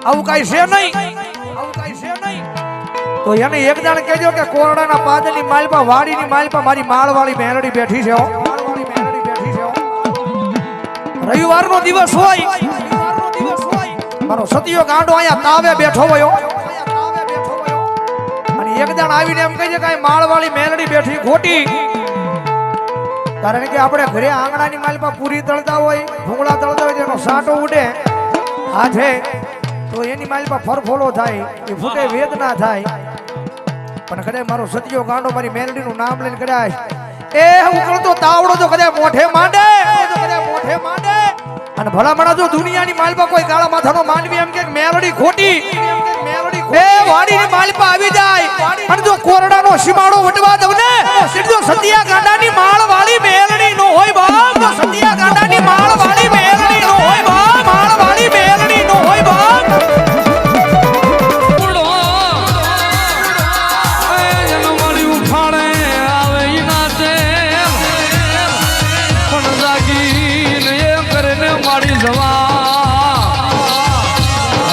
આવું કઈ છે નહીં, આવું કઈ છે નહીં. તો એને એક દાણ કહેજો કે કોરડાના પાદની માલપા વાડીની માલપા મારી માળવાળી મેલડી બેઠી છે. માળવાળી મેલડી બેઠી છે. રવિવારનો દિવસ હોય, મારો સતિયો ગાંડો અહીંયા તાવે બેઠો હોય અને એક દાણ આવીને એમ કહે છે કે માળવાળી મેલડી બેઠી ખોટી. કારણ કે આપણે ઘરે આંગણાની માલપા પૂરી તળતા હોય, ભૂંગળા તળતા હોય, એનો સાટો ઉડે હાથે તો એની માલપા ફરફોલો થાય, એ ફૂટે વેદના થાય. પણ કદાચ મારો સતિયો ગાંડો મારી મેલડીનું નામ લઈને કદાચ એ ઉકળતો તાવડો તો કદાચ મોઢે માંડે, મોઢે માંડે અને ભલામણા જો દુનિયાની માલપા કોઈ કાળા માથાનો માનવી એમ કે મેલડી ખોટી, એ વાડીની માલપા આવી જાય અને જો કોરડાનો સીમાડો વટવા દઉં ને સીધો સતિયા ગાંડાની માળ વાળી મેલડી નો હોય બાપ, સતિયા ગાંડાની માળ વાળી મેલડી નો હોય બાપ, માળ વાળી મેલડી નો હોય બાપ.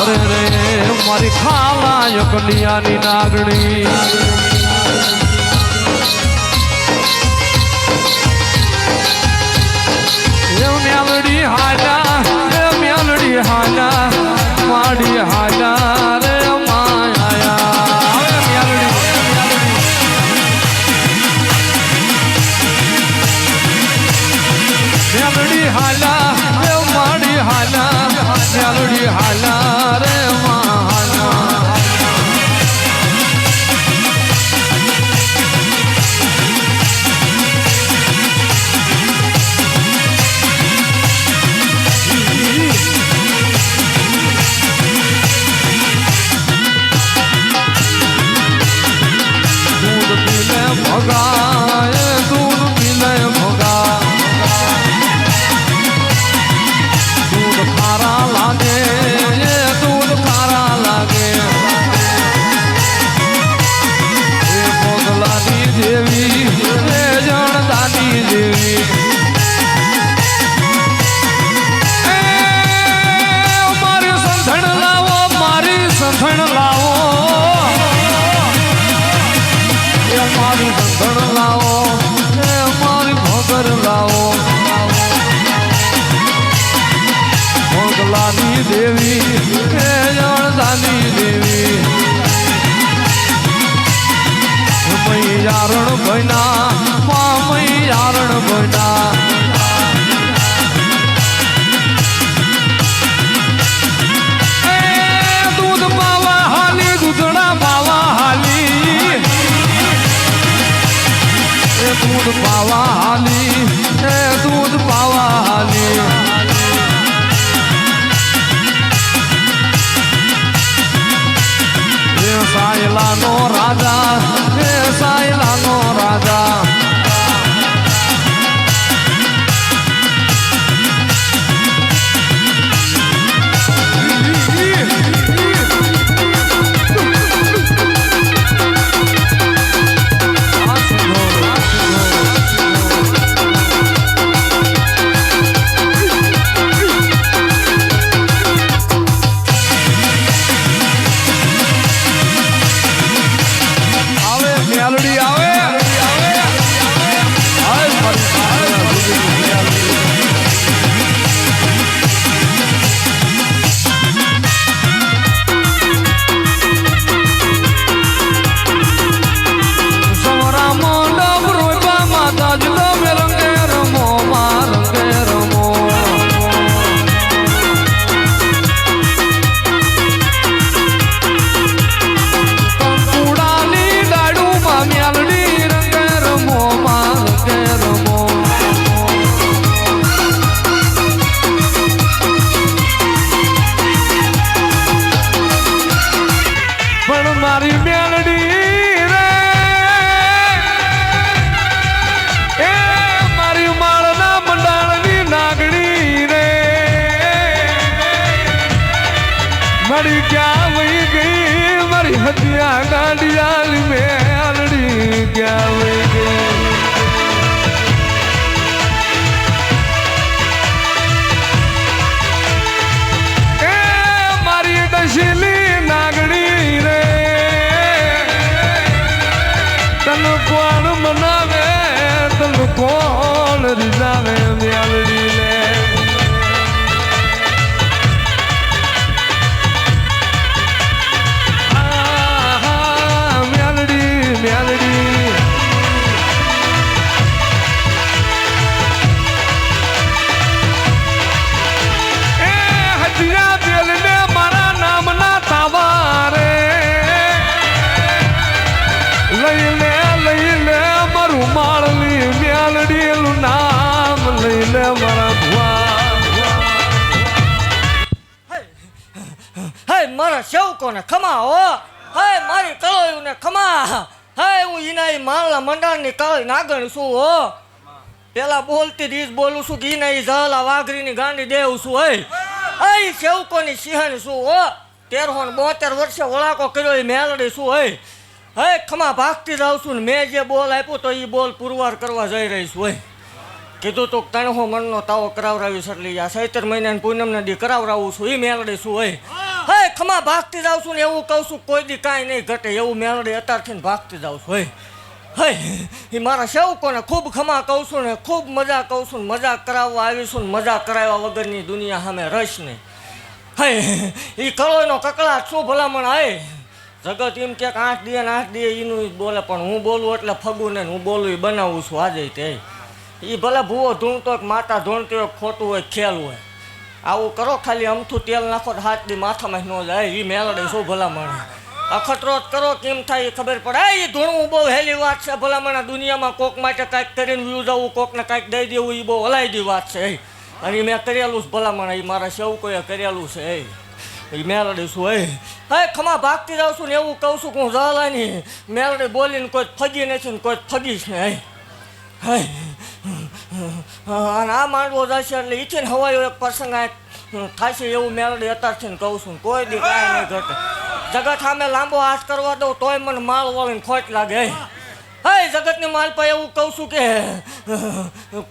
અરે રે મારી ખાલા કન્યાની નાગણી મેલડી હાલા, મેલડી હાલા, માડી હાલા રે માયા મેલડી હાલા, માડી હાલા, મેલડી હાલા રે માયા. દૂધ પીલે ભગા, દૂધ પીલે ભગા, દૂધ ખારા લાગે, દૂધ ખારા લાગે. એ મોગલાની દેવી, એ જણદાની દેવી, મારી સંધણ લાવો, મારી સંધણ લાવો, એ મારી સંધણ લાવો, એ મારી ભગર લાવો. મોગલાની દેવી, એ જણદાની દેવી, મૈયારણ ભયના, મૈયારણ ભયના. દૂધ પાવા હાલી, દૂધડા પાવા હાલી, એ દૂધ પાવા હાલી, એ દૂધ પાવા હાલી. સાયલાનો રાજા, હે સાયલાનો રાજા, મેલડી આવે. મારી મેલડી રે, એ મારી માળના મંડાળની નાગણી રે, મારી ક્યાં વહી ગઈ, મારી હથિયા ગાંડિયાલી મેલડી ક્યાં વહી ગઈ. મારી ડસી તન કોણ મનાવે તન કોણ રીઝાવે મેલડી લે મારા સેવકોને ખમા હો હે મારી કળોયુને ખમા હે હું ઈના માલના મંડાણની કળોઈ નાગણ છું હો પેલા બોલતી રીત બોલું છું કે ઈના ઝાલા વાઘરીની ગાંડી દેવું છું હે સેવકોની સિંહણ છું હો 1372 વર્ષે વળાકો કર્યો એ મેલડી છું હે ખમા ભાગતી જાઉં છું ને મેં જે બોલ આપ્યો તો એ બોલ પુરવાર કરવા જઈ રહી છું કીધું તું તણહો મનનો તાવો કરાવરાવી છે એટલે આ ચૈત્ર મહિનાની પૂનમના દી કરાવરાવું છું એ મેલડી છું હે ખમા ભાગતી જાઉં છું ને એવું કહું છું કોઈ દી કાંઈ નહીં ઘટે એવું મેલડી અત્યારથી ભાગતી જાઉં છું હે એ મારા સેવકોને ખૂબ ખમા કહું છું ને ખૂબ મજા કહું છું ને મજા કરાવવા આવીશું ને મજા કરાવ્યા વગરની દુનિયા સામે રસ નહીં એ કળોયનો કકળાટ શું ભલામણ જગત એમ કે 8 દે ને 8 દે એનું બોલે પણ હું બોલું એટલે ફગું ને હું બોલું એ બનાવું છું આજે તે એ ભલે ભૂવો ધૂણતો માતા ધૂણતી હોય ખોટું હોય ખેલ હોય આવું કરો ખાલી અમથું તેલ નાખો તો હાથ દી માથામાં ન જાય એ મેલડે શું ભલામણ અખતરોત કરો કેમ થાય એ ખબર પડે એ ધૂણવું બહુ હેલી વાત છે ભલામણ દુનિયામાં કોક માટે કાંઈક કરીને વ્યૂ જવું કોકને કાંઈક દઈ દેવું એ બહુ હલાયદી વાત છે અને મેં કરેલું ભલામણ એ મારા સેવકોએ કરેલું છે એ મેલડી છું હે ખમા ભાગતી જાઉં છું ને એવું કહું છું કે હું ઝાલાની મેલડી બોલીને કોઈ ફગી નથી ને કોઈ ફગીશ ને અને આ માંડવો જશે એટલે ઈથી હવાયો એક પ્રસંગ થશે એવું મેલડી અત્યારથી કહું છું કોઈ દી કાંઈ નહીં ઘટે જગત સામે લાંબો હાથ કરવા દઉં તોય મને માળ વળીને ખોટ લાગે જગતની માલ પર એવું કહું છું કે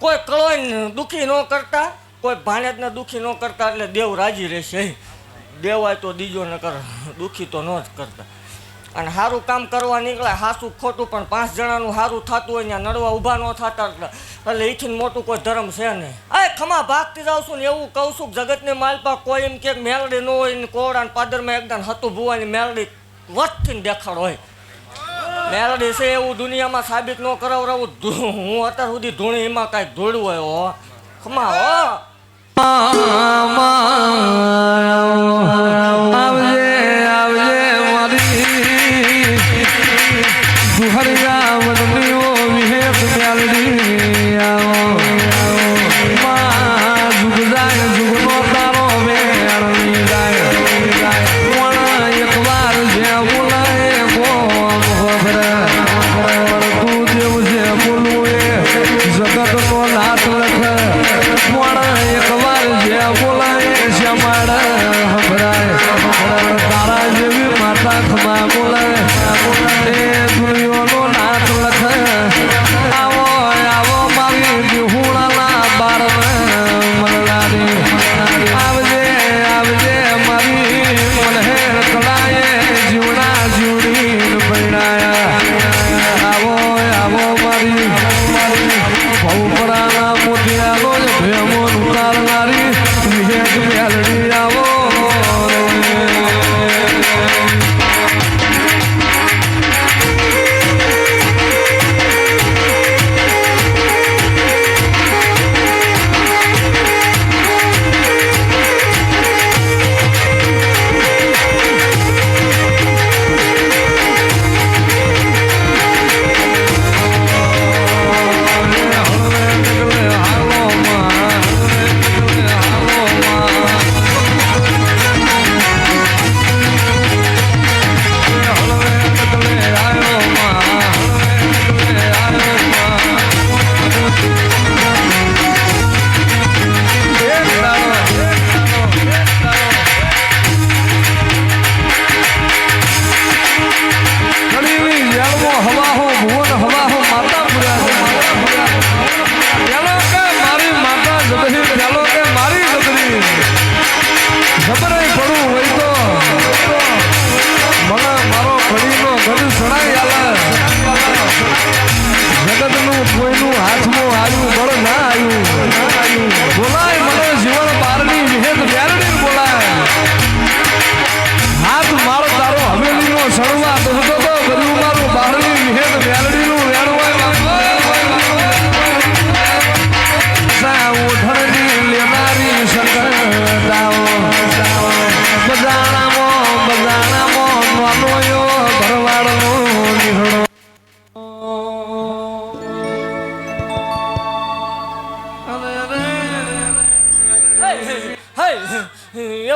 કોઈ કળોઈને દુઃખી ન કરતા કોઈ ભાણેજને દુઃખી ન કરતા એટલે દેવ રાજી રહેશે દેવાય તો દીજો ન કર દુઃખી તો ન જ કરતા અને સારું કામ કરવા નીકળે સાચું ખોટું પણ 5 જણાનું સારું થતું હોય ત્યાં નડવા ઊભા ન થતા એટલે એથી મોટું કોઈ ધર્મ છે નહીં ખમા ભાગતી જાઉં છું ને એવું કહું છું જગતની માલપા કોઈ એમ કે મેલડી ન હોય ને કોડા ને પાદરમાં એકદમ હતું ભુવાની મેલડી વટથી દેખાડો હોય મેલડી છે એવું દુનિયામાં સાબિત ન કરાવરાવું હું અત્યાર સુધી ધૂણી એમાં કાંઈક ધોળ્યું હોય હો ખમા હો આવજે આવજે મારી દુહરિયા વદની ઓ વિહેત મેલડી આવો માં જુગ જાય જુગનો તારો મેળવી જાય કોણ એકવાર જે બોલાય કોમ ખબર તું જેવ જે બોલવું એ જગતનો નાથ લખ કોણ એકવાર જે બોલાય શ્યામાડ હભરાય તારા જેવી માતા ખમા બોલાય એ દુનિયાનો નાથ લખ આવો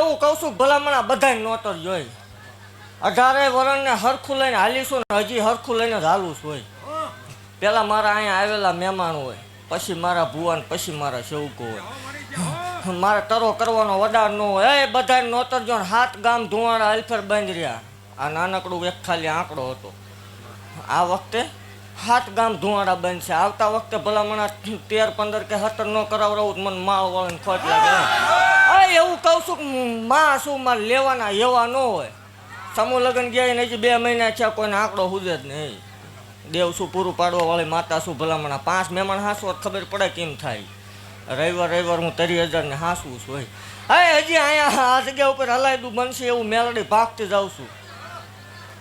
એવું કહું છું ભલામણ આ બધાય નોતર જોઈ 18 વર્ષને હરખું લઈને હાલીશું ને હજી હરખું લઈને જ હાલું છું હોય. પેલા મારા અહીંયા આવેલા મહેમાન હોય, પછી મારા ભુવન, પછી મારા સેવકો હોય. મારે તરો કરવાનો વડાર ન હોય. એ બધા નોતર જો 7 ગામ ધુવાડા અલ્ફર બંધ રહ્યા. આ નાનકડું એક ખાલી આંકડો હતો. આ વખતે 7 ગામ ધુવાડા બંધ છે. આવતા વખતે ભલામણા 13, 15 કે 17 ન કરાવડાવું મને માળ વાળીને ખોટ લાગે. એવું કહું છું કે માં શું મારે લેવાના એવા ન હોય. સમૂહ લગ્ન ગયા ને હજી 2 મહિના છે, કોઈને આંકડો હુજે જ નહીં. દેવ શું પૂરું પાડવા વાળી માતા શું ભલામણા 5 મહેમાન હાંસવો ખબર પડે કેમ થાય. રવિવાર હું 30,000 ને હાંસવું છું હોય. હા હજી અહીંયા આ જગ્યા ઉપર હલાયદું બનશે એવું મેલડી ભાગતી જાઉં છું.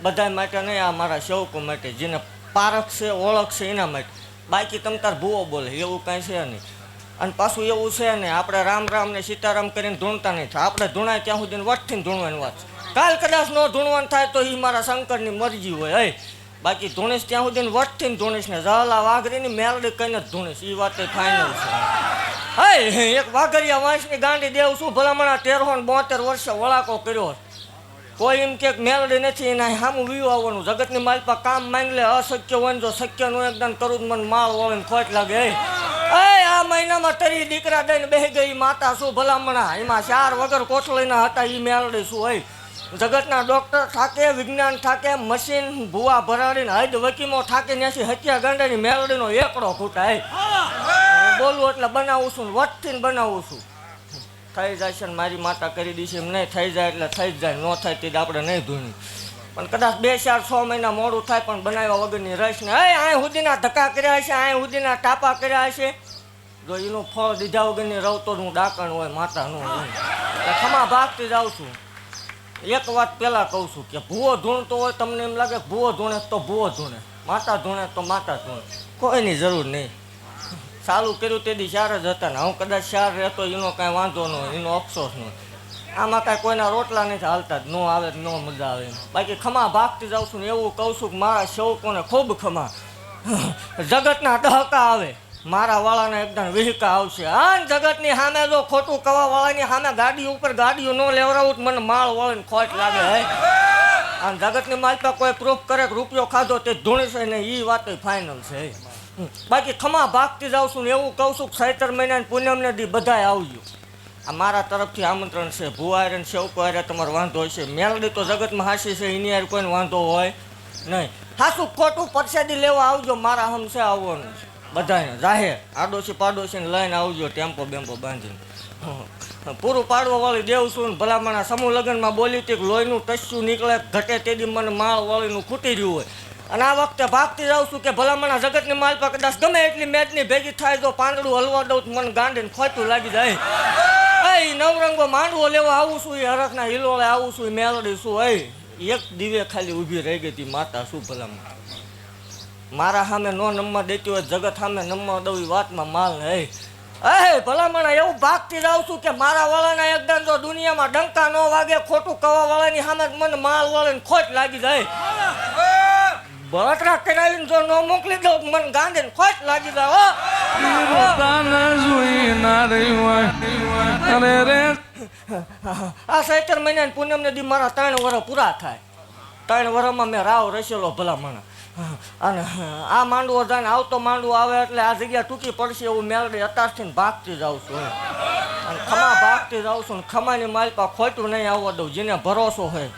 બધા માટે નહીં, આ મારા સેવકો માટે, જેને પારખ છે ઓળખ છે એના માટે. બાકી તમ તાર ભૂવો બોલે એવું કાંઈ છે નહીં. અને પાછું એવું છે ને આપણે રામ રામ ને સીતારામ કરીને ધૂણતા નહીં થાય. આપણે ધૂણાય ત્યાં સુધી વટથી ધૂણવાની વાત છે. કાલ કદાચ ન ધૂણવાનું થાય તો એ મારા શંકરની મરજી હોય. હે બાકી ધૂણીશ ત્યાં સુધી વટથી ધૂણીશ ને જહલા વાઘરીની મેલડી કહીને જ ધૂણીશ. એ વાત ફાઇનલ છે. હે એક વાઘરિયા વાંસની ગાંડી દેવ શું ભલામણા 1372 વર્ષે વળાકો કર્યો. કોઈ એમ કે મેલડી નથી એના સામું વીવું આવવાનું. જગતની માલપા કામ માંગ લે, અશક્ય હોય જો શક્યનું એકદમ કરું જ મને માળ વળીને ખોટ લાગે. આ મહિનામાં 30 દીકરા દઈને બેસી ગઈ માતા શું ભલામણા. એમાં 4 વગર કોથળીના હતા. એ મેલડી શું હોય. જગતના ડોક્ટર થાકે, વિજ્ઞાન થાકે, મશીન ભૂવા ભરાડીને હૈદ વકીમો થાકે, ત્યાંથી હત્યા ગાંડાની મેલડીનો એકડો ખૂટાય. બોલું એટલે બનાવું છું, વટથી બનાવું છું. થઈ જાય છે ને મારી માતા કરી દીધી એમ નહીં. થઈ જાય એટલે થઈ જ જાય, ન થાય તે આપણે નહીં ધૂણી. પણ કદાચ 2, 4, 6 મહિના મોડું થાય પણ બનાવ્યા વગરની રહીશ ને. અહીં સુધીના ધક્કા કર્યા હશે, અહીં સુધીના ટાપા કર્યા હશે. જો એનું ફળ દીધા વગરની રહું તો હું ડાકણ હોય માતાનું હોય. એટલે ખમા ભાગતી જાઉં છું. એક વાત પહેલાં કહું છું કે ભૂવો ધૂણતો હોય, તમને એમ લાગે ભૂવો ધૂણે તો ભૂવો ધૂણે, માતા ધૂણે તો માતા ધૂણે. કોઈની જરૂર નહીં. ચાલુ કર્યું તેથી 4 જ હતા ને હું કદાચ 4 રહેતો એનો કાંઈ વાંધો ન હોય, એનો અફસોસ ન હોય. આમાં કાંઈ કોઈના રોટલા નથી હાલતા જ, ન આવે ન મજા આવે. બાકી ખમા ભાગતી જાઉં છું ને એવું કહું છું કે મારા સેવકોને ખૂબ ખમા. જગતના ડહકા આવે, મારા વાળાને એકદમ વિહકા આવશે. હા જગતની સામે જો ખોટું કવા વાળાની સામે ગાડી ઉપર ગાડીઓ ન લેવડાવું મને માળ વળીને ખોટ લાગે. હે આમ જગતની માલપા કોઈ પ્રૂફ કરે કે રૂપિયો ખાધો તે ધૂણીશે ને એ વાત ફાઇનલ છે. બાકી ખમા ભાગતી જાઉં છું ને એવું કહું છું કે 16 મહિનાની પૂનમને દી બધાય આવજો. આ મારા તરફથી આમંત્રણ છે. ભુવારે ને સેવકો હારે તમારો વાંધો હશે. મેલડી તો જગતમાં હાસી છે, એની હારે કોઈને વાંધો હોય નહીં. હાસું ખોટું પરસાદી લેવા આવજો. મારા હમશે આવવાનું છે બધાને જાહેર. આડોશી પાડોશીને લઈને આવજો ટેમ્પો બેમ્પો બાંધીને. પૂરું પાડવા વાળી દેવ છું ને ભલામણા સમૂહ લગ્નમાં બોલી હતી કે લોહીનું ટસ્યું નીકળે ઘટે તેથી મને માળ વાળીનું ખૂટી રહ્યું હોય. અને આ વખતે ભાગતી જાઉં છું કે ભલામણા જગતની માલપા કદાચ ગમે એટલી મેદની ભેગી થાય તો પાંદડું હલવા દઉં મને ગાંડીને ખોટું લાગી જાય. એ નવરંગો માંડવો લેવા આવું છું, એ હરખના હિલોળે આવું છું, એ મેલડી શું હોય. એક દીવે ખાલી ઊભી રહી ગઈ હતી માતા શું ભલામણા. મારા સામે નો નમવા દેતી હોય, જગત સામે નમવા દઉં એ વાતમાં માલ ને. એ ભલામણા એવું ભાગતી જાઉં છું કે મારા વાળાના એકદમ જો દુનિયામાં ડંકા ન વાગે, ખોટું કવા વાળાની સામે મને માલ વાળીને ખોટ લાગી જાય. બળતરા કરાવીને જો ન મોકલી દઉં મને ગાંધીને ખોટ લાગી જાય. આ 17 મહિનાની પૂનમને દી મારા 3 વર્ષ પૂરા થાય. 3 વર્ષમાં મેં રાવ રસેલો ભલામણા. અને આ માંડવો જાય આવતો માંડવો આવે એટલે આ જગ્યા ટૂંકી પડશે એવું મેલડી અત્યારથી ભાગતી જાઉં છું. અને ખમા ભાગતી જાઉં છું ને ખમાની માલપા ખોટું નહીં આવવા દઉં. જેને ભરોસો હોય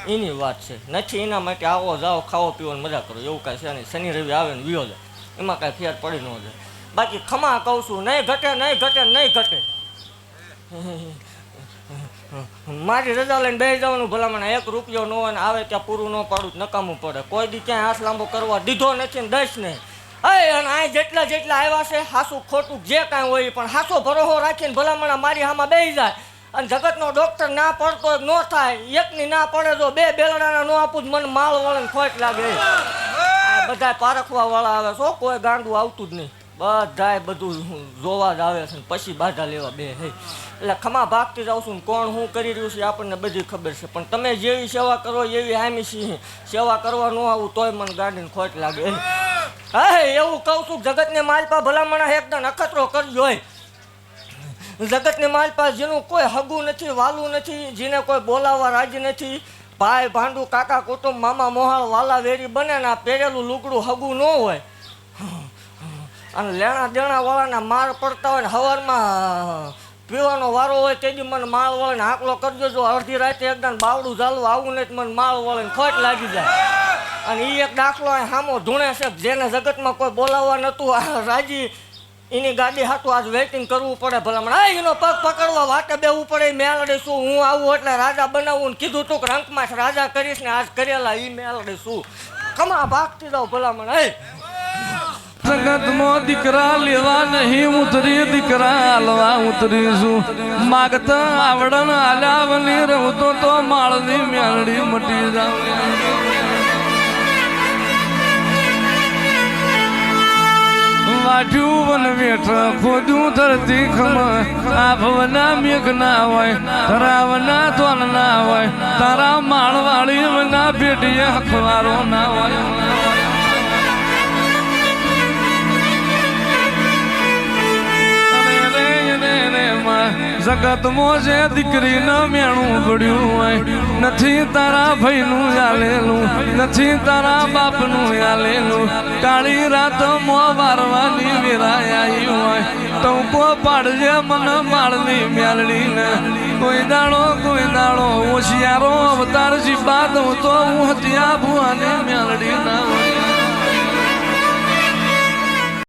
એની વાત છે, નથી એના માટે આવો જાઓ ખાવો પીવો મજા કરો એવું કાંઈ છે નહીં. શનિ રવિ આવે ને વિયો જાય એમાં કાંઈ ફેર પડી ન જાય. બાકી ખમા કહું છું નહીં ઘટે નહીં ઘટે નહીં ઘટે. મારી રજા લઈને બેસી જવાનું ભલામણ. 1 રૂપિયો ન હોય ને આવે ત્યાં પૂરું ન પાડું નકામું પડે. કોઈ દી ક્યાંય હાથ લાંબો કરવા દીધો નથી ને દઈશ નહીં. અને આ જેટલા આવ્યા છે હાસું ખોટું જે કાંઈ હોય પણ હાસો ભરોસો રાખીને ભલામણા મારી હામાં બેસી જાય. અને જગતનો ડોક્ટર ના પડતો ન થાય, એકની ના પડે જો 2 બેલડાના ન આપું જ મને માળ વળીને ખોટ લાગે. બધા પારખવા વાળા આવે છો, કોઈ ગાંડું આવતું જ નહીં. બધાય બધું જોવા જ આવે છે પછી બાધા લેવા બે. એટલે ખમા ભાગતી જાઉં છું ને કોણ હું કરી રહ્યું છે આપણને બધી ખબર છે. પણ તમે જેવી સેવા કરો એવી હામી સિંહ સેવા કરવા ન આવું તોય મને ગાંડીને ખોટ લાગે. હા એવું કહું છું જગતને માલપા ભલામણા એકદમ અખતરો કરજો હોય. જગતની માલ પાસે જેનું કોઈ હગું નથી વાલું નથી, જેને કોઈ બોલાવવા રાજી નથી, ભાઈ ભાંડુ કાકા કુટુંબ મામા મોહાળ વાલા વેરી બને ને આ પહેરેલું લુગડું હગું ન હોય અને લેણા દેણા વાળાના માર પડતા હોય ને સવારમાં પીવાનો વારો હોય તેથી મને માળ વળે ને હાકલો કરજો. જો અડધી રાતે એકદમ બાવડું ચાલવું આવું નહીં મને માળ વળે ને ખોટ લાગી જાય. અને એ એક દાખલો સામો ધૂણે છે જેને જગતમાં કોઈ બોલાવવા નહોતું રાજી એની ગાડી હાટું આજ વેઇટિંગ કરવું પડે ભલામણ. આ એનો પગ પકડવા વાટે બેવું પડે. મેલડે શું હું આવું એટલે રાજા બનાવું ને કીધું તું કે રંકમાં રાજા કરીશ ને આજ કરેલા એ મેલડે શું ખમા ભાગતી જાઉં ભલામણ. જગતમાં દીકરા લેવા નહીં ઉતરી, દીકરા હાલવા ઉતરીશું. માગતા આવડન આલ્યા વની રહું તો માળની મેલડી મટી જાવ. વાઢ્યું વન વેઠ ખોદ્યું ધરતી ખમ, આભવના મેઘ ના હોય, ધરાવના તોલ ના હોય, તારા માળવાળી વના ભેટીએ હખવારો ના હોય. જગતમાં જે દીકરી ન મેણું પડ્યું હોય, નથી તારા ભાઈનું આલેલું, નથી તારા બાપનું આલેલું. કાળી રાત મોં વારવાની વેરાય આવી હોય, ટંકો પાડજે મન માળની મેલડીને. કોઈ દાડો હોશિયારો અવતાર જીબા દઉં તો હું હત્યા ભુવાની મેલડી ના હોય.